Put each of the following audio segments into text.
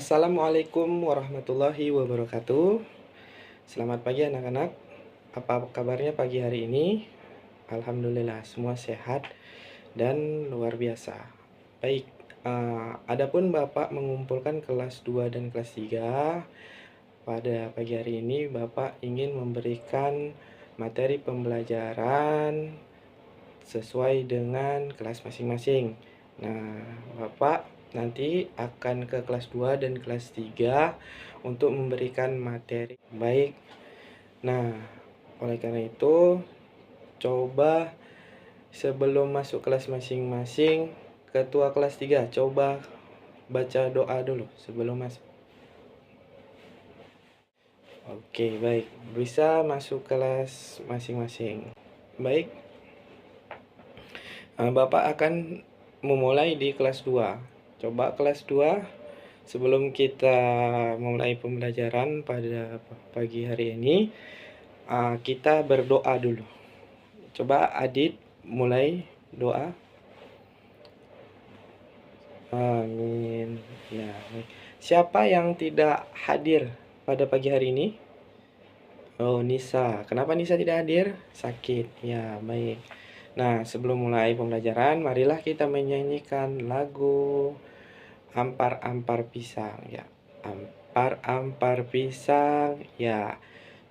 Assalamualaikum warahmatullahi wabarakatuh. Selamat pagi anak-anak. Apa kabarnya pagi hari ini? Alhamdulillah semua sehat dan luar biasa. Baik, adapun Bapak mengumpulkan kelas 2 dan kelas 3. Pada pagi hari ini Bapak ingin memberikan materi pembelajaran sesuai dengan kelas masing-masing. Nah, Bapak nanti akan ke kelas 2 dan kelas 3 untuk memberikan materi. Baik. Nah, oleh karena itu, coba sebelum masuk kelas masing-masing, ketua kelas 3 coba baca doa dulu sebelum masuk. Oke, baik. Bisa masuk kelas masing-masing. Baik. Bapak akan memulai di kelas 2. Coba kelas 2, sebelum kita mulai pembelajaran pada pagi hari ini, kita berdoa dulu. Coba Adit mulai doa. Amin. Ya, baik. Siapa yang tidak hadir pada pagi hari ini? Oh, Nisa. Kenapa Nisa tidak hadir? Sakit. Ya, baik. Nah, sebelum mulai pembelajaran, marilah kita menyanyikan lagu Ampar-ampar pisang. Ya, ampar-ampar pisang. Ya,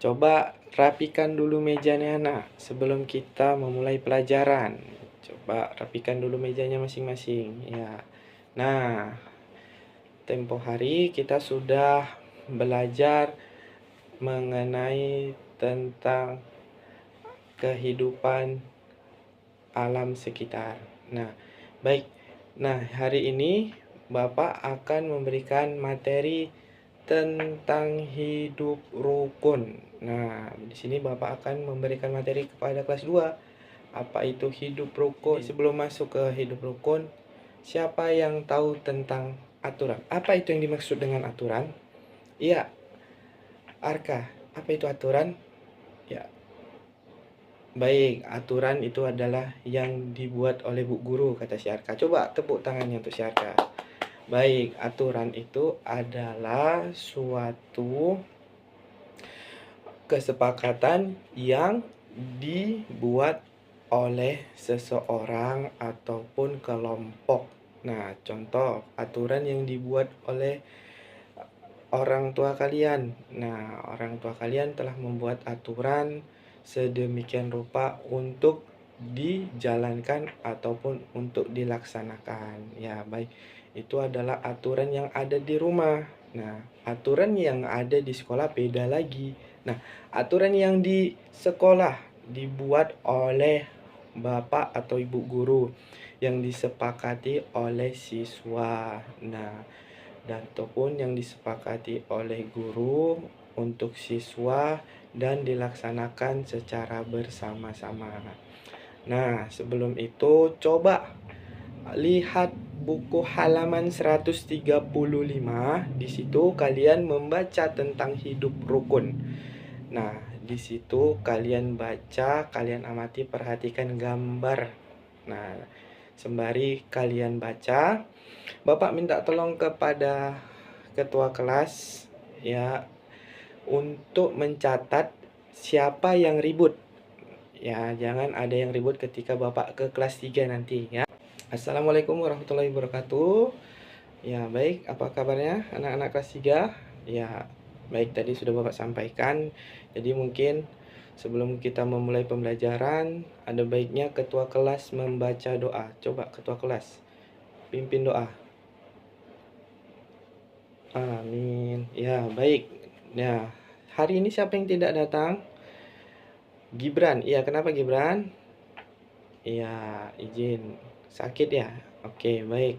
coba rapikan dulu mejanya anak sebelum kita memulai pelajaran. Coba rapikan dulu mejanya masing-masing. Ya. Nah, tempo hari kita sudah belajar mengenai tentang kehidupan alam sekitar. Nah, baik. Nah, hari ini Bapak akan memberikan materi tentang hidup rukun. Nah, di sini Bapak akan memberikan materi kepada kelas 2. Apa itu hidup rukun? Sebelum masuk ke hidup rukun, siapa yang tahu tentang aturan? Apa itu yang dimaksud dengan aturan? Iya, Arka, apa itu aturan? Ya, baik, aturan itu adalah yang dibuat oleh Bu Guru, kata si Arka. Coba tepuk tangannya untuk si Arka. Baik, aturan itu adalah suatu kesepakatan yang dibuat oleh seseorang ataupun kelompok. Nah, contoh aturan yang dibuat oleh orang tua kalian. Nah, orang tua kalian telah membuat aturan sedemikian rupa untuk dijalankan ataupun untuk dilaksanakan. Ya, baik. Itu adalah aturan yang ada di rumah. Nah, aturan yang ada di sekolah beda lagi. Nah, aturan yang di sekolah dibuat oleh bapak atau ibu guru yang disepakati oleh siswa. Nah, dan ataupun yang disepakati oleh guru untuk siswa dan dilaksanakan secara bersama-sama. Nah, sebelum itu coba lihat buku halaman 135. Di situ kalian membaca tentang hidup rukun. Nah, di situ kalian baca, kalian amati, perhatikan gambar. Nah, sembari kalian baca, Bapak minta tolong kepada ketua kelas ya untuk mencatat siapa yang ribut. Ya, jangan ada yang ribut ketika Bapak ke kelas 3 nanti ya. Assalamualaikum warahmatullahi wabarakatuh. Ya, baik, apa kabarnya anak-anak kelas 3? Ya, baik, tadi sudah Bapak sampaikan. Jadi mungkin sebelum kita memulai pembelajaran, ada baiknya ketua kelas membaca doa. Coba ketua kelas pimpin doa. Amin. Ya, baik. Ya, hari ini siapa yang tidak datang? Gibran. Iya, kenapa Gibran? Iya, izin. Sakit ya? Oke, baik.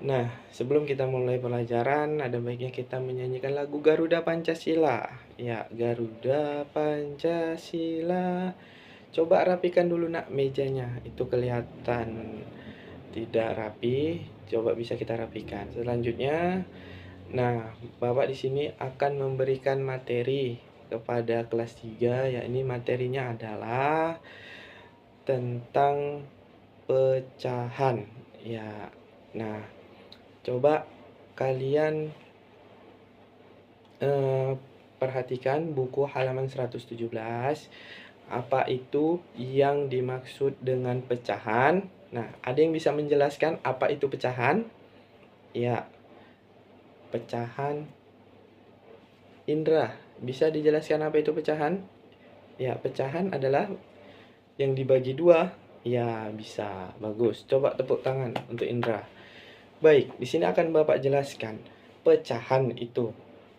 Nah, sebelum kita mulai pelajaran, ada baiknya kita menyanyikan lagu Garuda Pancasila. Ya, Garuda Pancasila. Coba rapikan dulu nak mejanya. Itu kelihatan tidak rapi. Coba bisa kita rapikan. Selanjutnya, nah, Bapak di sini akan memberikan materi kepada kelas 3, yakni materinya adalah tentang pecahan. Ya. Nah, coba kalian Perhatikan buku halaman 117. Apa itu yang dimaksud dengan pecahan? Nah, ada yang bisa menjelaskan apa itu pecahan? Ya, pecahan. Indra, bisa dijelaskan apa itu pecahan? Ya, pecahan adalah yang dibagi dua. Ya, bisa. Bagus. Coba tepuk tangan untuk Indra. Baik, di sini akan Bapak jelaskan. Pecahan itu.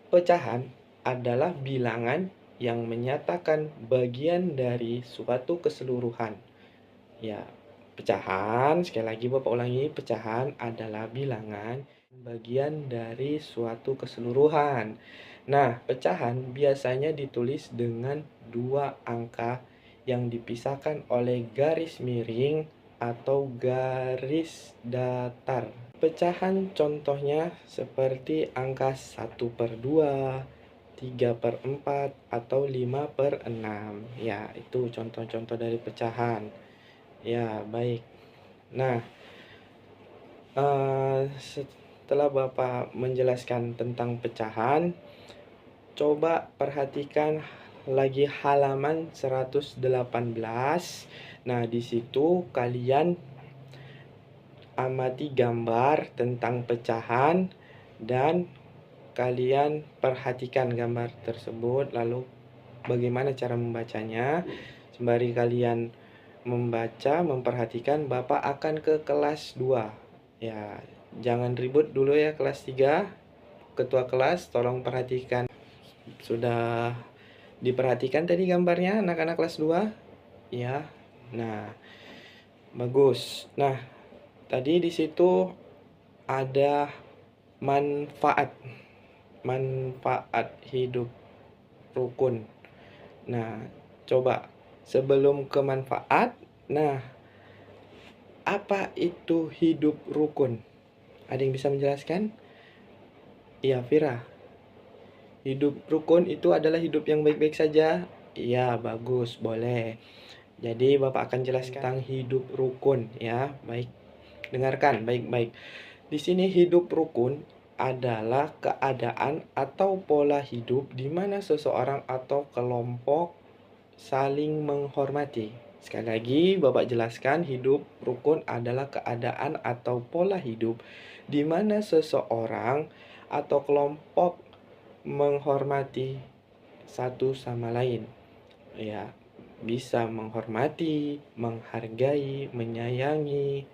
Pecahan adalah bilangan yang menyatakan bagian dari suatu keseluruhan. Ya, pecahan, sekali lagi Bapak ulangi, pecahan adalah bilangan bagian dari suatu keseluruhan. Nah, pecahan biasanya ditulis dengan dua angka yang dipisahkan oleh garis miring atau garis datar. Pecahan contohnya seperti angka 1/2, 3/4, atau 5/6. Ya, itu contoh-contoh dari pecahan. Ya, baik. Nah, setelah Bapak menjelaskan tentang pecahan, coba perhatikan lagi halaman 118. Nah, di situ kalian amati gambar tentang pecahan dan kalian perhatikan gambar tersebut, lalu bagaimana cara membacanya. Sembari kalian membaca, memperhatikan, Bapak akan ke kelas 2. Ya, jangan ribut dulu ya kelas 3. Ketua kelas, tolong perhatikan. Sudah diperhatikan tadi gambarnya anak-anak kelas 2? Ya. Nah, bagus. Nah, tadi di situ ada manfaat hidup rukun. Nah, coba sebelum ke manfaat, nah, apa itu hidup rukun? Ada yang bisa menjelaskan? Iya, Vira. Hidup rukun itu adalah hidup yang baik-baik saja. Iya, bagus, boleh. Jadi Bapak akan jelaskan tentang hidup rukun ya. Baik. Dengarkan baik-baik. Di sini hidup rukun adalah keadaan atau pola hidup di mana seseorang atau kelompok saling menghormati. Sekali lagi Bapak jelaskan, hidup rukun adalah keadaan atau pola hidup di mana seseorang atau kelompok menghormati satu sama lain. Ya, bisa menghormati, menghargai, menyayangi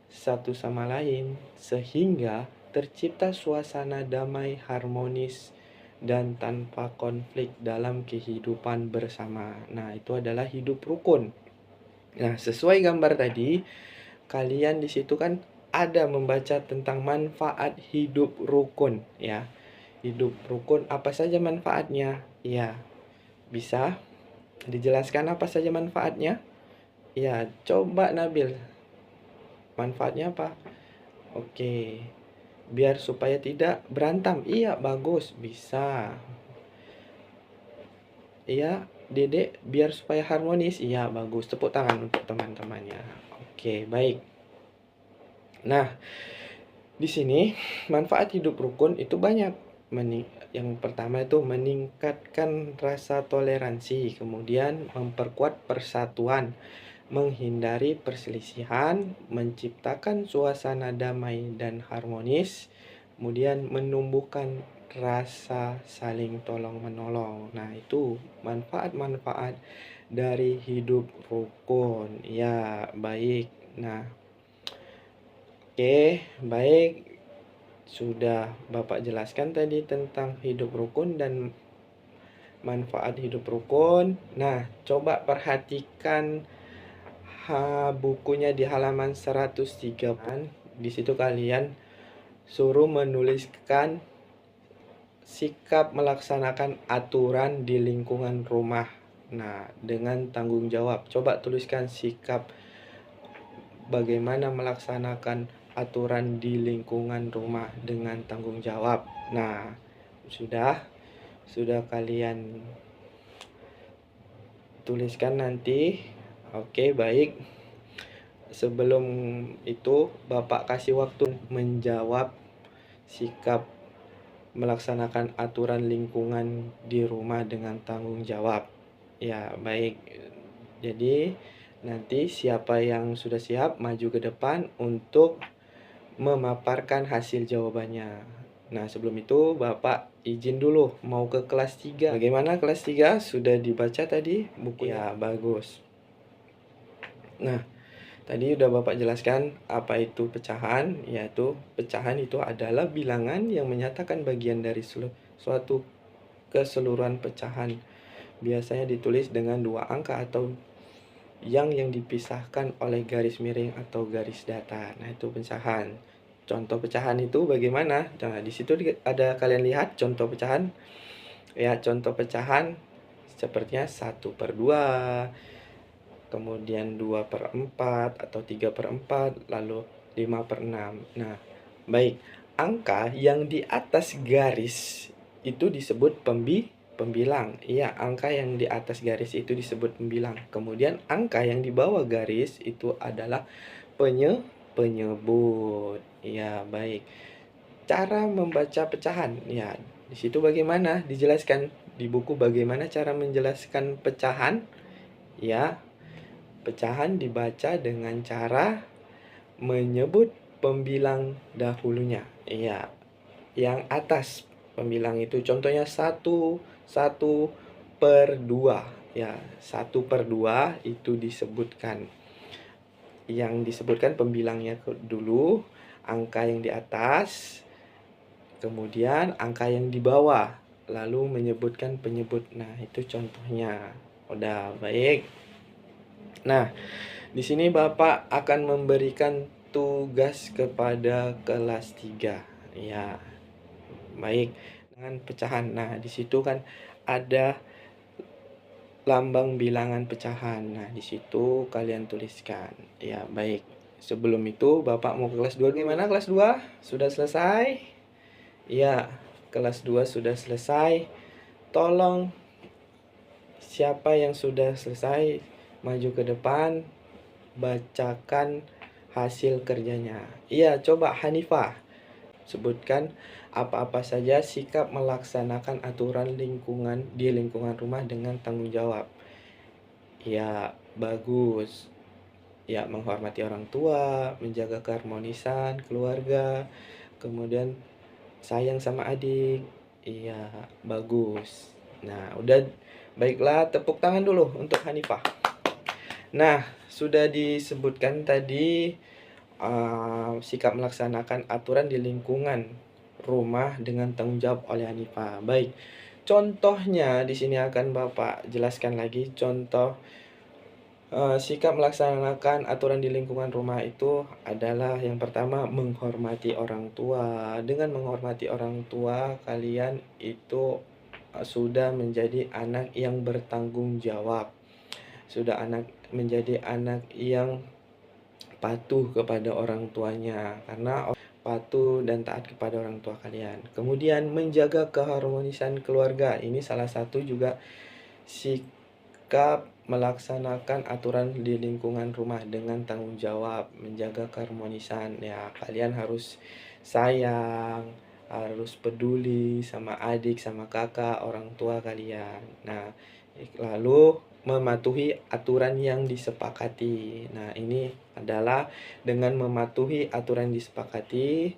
satu sama lain sehingga tercipta suasana damai, harmonis, dan tanpa konflik dalam kehidupan bersama. Nah, itu adalah hidup rukun. Nah, sesuai gambar tadi, kalian di situ kan ada membaca tentang manfaat hidup rukun ya. Hidup rukun apa saja manfaatnya? Ya, bisa dijelaskan apa saja manfaatnya? Ya, coba Nabil. Manfaatnya apa? Oke. Biar supaya tidak berantem. Iya, bagus. Bisa. Iya, Dedek, biar supaya harmonis. Iya, bagus. Tepuk tangan untuk teman-temannya. Oke, baik. Nah, di sini manfaat hidup rukun itu banyak. Yang pertama itu meningkatkan rasa toleransi, kemudian memperkuat persatuan, menghindari perselisihan, menciptakan suasana damai dan harmonis, kemudian menumbuhkan rasa saling tolong-menolong. Nah, itu manfaat-manfaat dari hidup rukun. Ya, baik. Nah, oke, baik. Sudah Bapak jelaskan tadi tentang hidup rukun dan manfaat hidup rukun. Nah, coba perhatikan bukunya di halaman 103. Di situ kalian suruh menuliskan sikap melaksanakan aturan di lingkungan rumah. Nah, dengan tanggung jawab. Coba tuliskan sikap bagaimana melaksanakan aturan di lingkungan rumah dengan tanggung jawab. Nah, sudah kalian tuliskan nanti. Oke, baik. Sebelum itu Bapak kasih waktu menjawab sikap melaksanakan aturan lingkungan di rumah dengan tanggung jawab. Ya, baik. Jadi, nanti siapa yang sudah siap maju ke depan untuk memaparkan hasil jawabannya. Nah, sebelum itu Bapak izin dulu mau ke kelas 3. Bagaimana kelas 3? Sudah dibaca tadi bukunya? Ya, bagus. Nah, tadi udah Bapak jelaskan apa itu pecahan, yaitu pecahan itu adalah bilangan yang menyatakan bagian dari suatu keseluruhan pecahan. Biasanya ditulis dengan 2 angka atau yang dipisahkan oleh garis miring atau garis datar. Nah, itu pecahan. Contoh pecahan itu bagaimana? Nah, di situ ada kalian lihat contoh pecahan. Ya, contoh pecahan sepertinya 1/2, kemudian 2/4 atau 3/4, lalu 5/6. Nah, baik. Angka yang di atas garis itu disebut pembilang. Iya, angka yang di atas garis itu disebut pembilang. Kemudian angka yang di bawah garis itu adalah penyebut. Iya, baik. Cara membaca pecahan. Ya, di situ bagaimana? Dijelaskan di buku bagaimana cara menjelaskan pecahan. Ya, pecahan dibaca dengan cara menyebut pembilang dahulunya. Iya, yang atas pembilang itu contohnya 1/2. Ya, 1/2 itu disebutkan. Yang disebutkan pembilangnya dulu, angka yang di atas, kemudian angka yang di bawah, lalu menyebutkan penyebut. Nah, itu contohnya. Udah baik. Nah, di sini Bapak akan memberikan tugas kepada kelas 3. Ya, baik. Dengan pecahan. Nah, di situ kan ada lambang bilangan pecahan. Nah, di situ kalian tuliskan. Ya, baik. Sebelum itu Bapak mau ke kelas 2. Gimana kelas 2? Sudah selesai? Ya, kelas 2 sudah selesai. Tolong siapa yang sudah selesai maju ke depan, bacakan hasil kerjanya. Iya, coba Hanifah sebutkan apa-apa saja sikap melaksanakan aturan lingkungan di lingkungan rumah dengan tanggung jawab. Ya, bagus. Ya, menghormati orang tua, menjaga keharmonisan keluarga, kemudian sayang sama adik. Iya, bagus. Nah, udah. Baiklah, tepuk tangan dulu untuk Hanifah. Nah, sudah disebutkan tadi sikap melaksanakan aturan di lingkungan rumah dengan tanggung jawab oleh Hanifah. Baik, contohnya di sini akan Bapak jelaskan lagi. Contoh sikap melaksanakan aturan di lingkungan rumah itu adalah yang pertama menghormati orang tua. Dengan menghormati orang tua, kalian itu sudah menjadi anak yang bertanggung jawab. Sudah menjadi anak yang patuh kepada orang tuanya, karena patuh dan taat kepada orang tua kalian. Kemudian menjaga keharmonisan keluarga. Ini salah satu juga sikap melaksanakan aturan di lingkungan rumah dengan tanggung jawab, menjaga keharmonisan. Ya, kalian harus sayang, harus peduli sama adik, sama kakak, orang tua kalian. Nah, lalu mematuhi aturan yang disepakati. Nah, ini adalah dengan mematuhi aturan disepakati.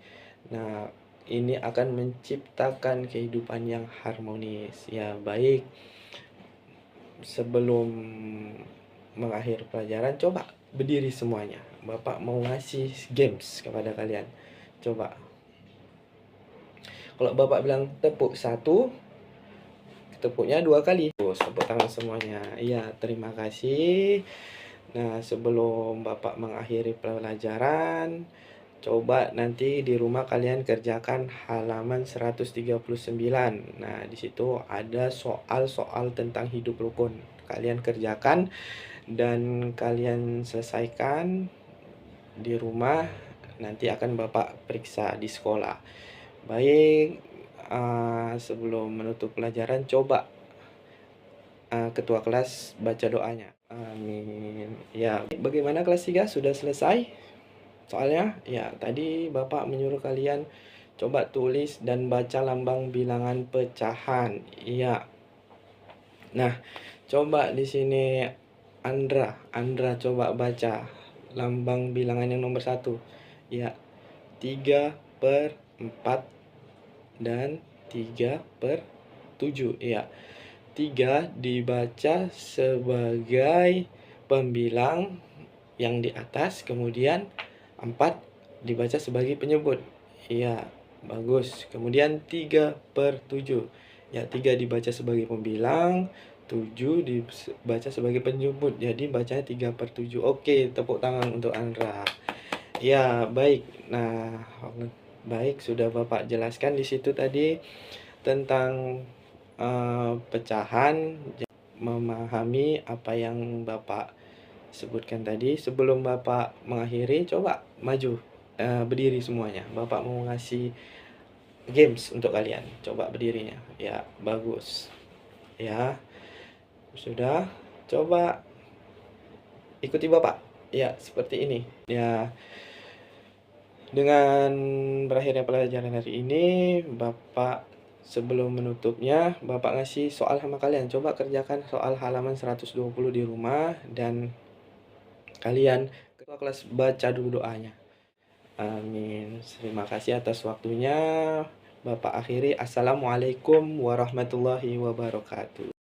Nah, ini akan menciptakan kehidupan yang harmonis. Ya, baik. Sebelum mengakhiri pelajaran, coba berdiri semuanya. Bapak mau ngasih games kepada kalian. Coba. Kalau Bapak bilang tepuk 1, tepuknya 2 kali. Tepuk tangan semuanya. Iya, terima kasih. Nah, sebelum Bapak mengakhiri pelajaran, coba nanti di rumah kalian kerjakan halaman 139. Nah, di situ ada soal-soal tentang hidup rukun. Kalian kerjakan dan kalian selesaikan di rumah, nanti akan Bapak periksa di sekolah. Baik, sebelum menutup pelajaran, coba ketua kelas baca doanya. Amin. Ya, bagaimana kelas 3? Sudah selesai? Soalnya, ya tadi Bapak menyuruh kalian Coba tulis dan baca lambang bilangan pecahan. Iya. Nah, coba di sini Andra coba baca lambang bilangan yang nomor satu. Ya, 3/4 dan 3/7. Iya. 3 dibaca sebagai pembilang yang di atas, kemudian 4 dibaca sebagai penyebut. Iya, bagus. Kemudian 3/7. Ya, 3 dibaca sebagai pembilang, 7 dibaca sebagai penyebut. Jadi bacanya 3/7. Oke, tepuk tangan untuk Andra. Ya, baik. Nah, baik, sudah Bapak jelaskan di situ tadi tentang pecahan, memahami apa yang Bapak sebutkan tadi. Sebelum Bapak mengakhiri, coba maju, berdiri semuanya. Bapak mau ngasih games untuk kalian. Coba berdirinya. Ya, bagus. Ya, sudah. Coba ikuti Bapak. Ya, seperti ini. Ya, dengan berakhirnya pelajaran hari ini, Bapak sebelum menutupnya, Bapak ngasih soal sama kalian. Coba kerjakan soal halaman 120 di rumah dan kalian ketua kelas baca dulu doanya. Amin. Terima kasih atas waktunya. Bapak akhiri. Assalamualaikum warahmatullahi wabarakatuh.